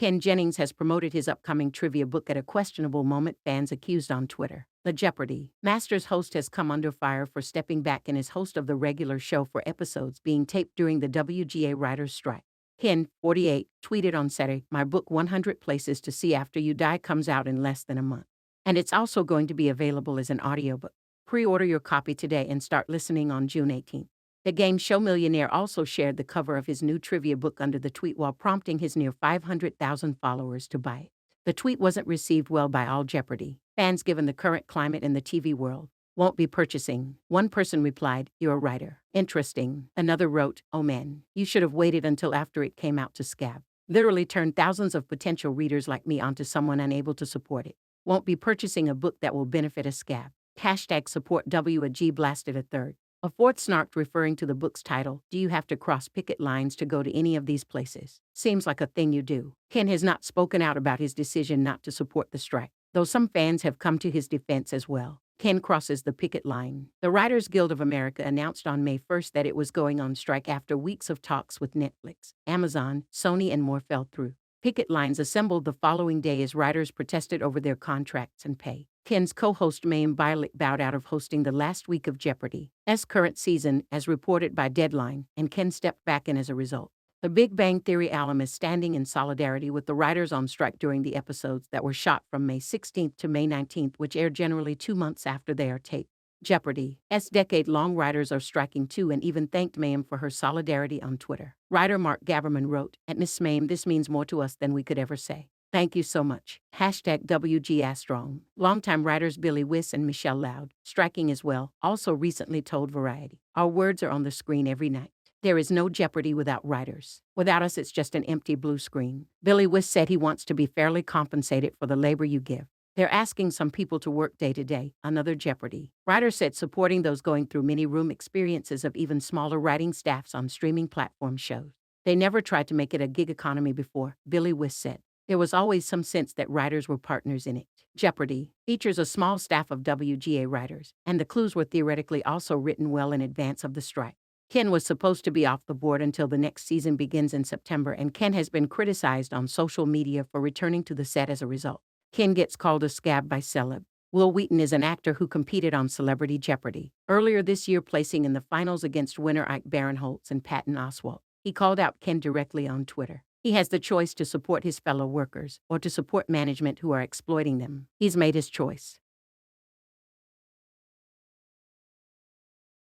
Ken Jennings has promoted his upcoming trivia book at a questionable moment, fans accused on Twitter. The Jeopardy Masters host has come under fire for stepping back and is host of the regular show for episodes being taped during the WGA writers' strike. Ken, 48, tweeted on Saturday, "My book 100 Places to See After You Die comes out in less than a month. And it's also going to be available as an audiobook. Pre-order your copy today and start listening on June 18th. The game show Millionaire also shared the cover of his new trivia book under the tweet while prompting his near 500,000 followers to buy it. The tweet wasn't received well by all Jeopardy fans given the current climate in the TV world. "Won't be purchasing." One person replied, "You're a writer. Interesting." Another wrote, "Oh man, you should have waited until after it came out to scab. Literally turned thousands of potential readers like me onto someone unable to support it. Won't be purchasing a book that will benefit a scab. Hashtag support WG blasted a third. A fourth snarked, referring to the book's title, "Do you have to cross picket lines to go to any of these places? Seems like a thing you do." Ken has not spoken out about his decision not to support the strike, though some fans have come to his defense as well. Ken crosses the picket line. The Writers Guild of America announced on May 1st that it was going on strike after weeks of talks with Netflix, Amazon, Sony, and more fell through. Picket lines assembled the following day as writers protested over their contracts and pay. Ken's co-host Mayim Bialik bowed out of hosting the last week of Jeopardy's current season, as reported by Deadline, and Ken stepped back in as a result. The Big Bang Theory alum is standing in solidarity with the writers on strike during the episodes that were shot from May 16th to May 19th, which air generally 2 months after they are taped. Jeopardy's decade-long writers are striking too, and even thanked Mayim for her solidarity on Twitter. Writer Mark Gaberman wrote, "At Miss Mayim, this means more to us than we could ever say. Thank you so much." Hashtag WGA Strong. Longtime writers Billy Wiss and Michelle Loud, striking as well, also recently told Variety, "Our words are on the screen every night. There is no Jeopardy without writers. Without us, it's just an empty blue screen." Billy Wiss said he wants to be fairly compensated for the labor you give. "They're asking some people to work day to day," another Jeopardy writer said, supporting those going through many room experiences of even smaller writing staffs on streaming platform shows. "They never tried to make it a gig economy before," Billy Wiss said. "There was always some sense that writers were partners in it." Jeopardy features a small staff of WGA writers, and the clues were theoretically also written well in advance of the strike. Ken was supposed to be off the board until the next season begins in September, and Ken has been criticized on social media for returning to the set as a result. Ken gets called a scab by celeb. Will Wheaton is an actor who competed on Celebrity Jeopardy earlier this year, placing in the finals against winner Ike Barinholtz and Patton Oswalt. He called out Ken directly on Twitter. He has the choice to support his fellow workers or to support management who are exploiting them. He's made his choice.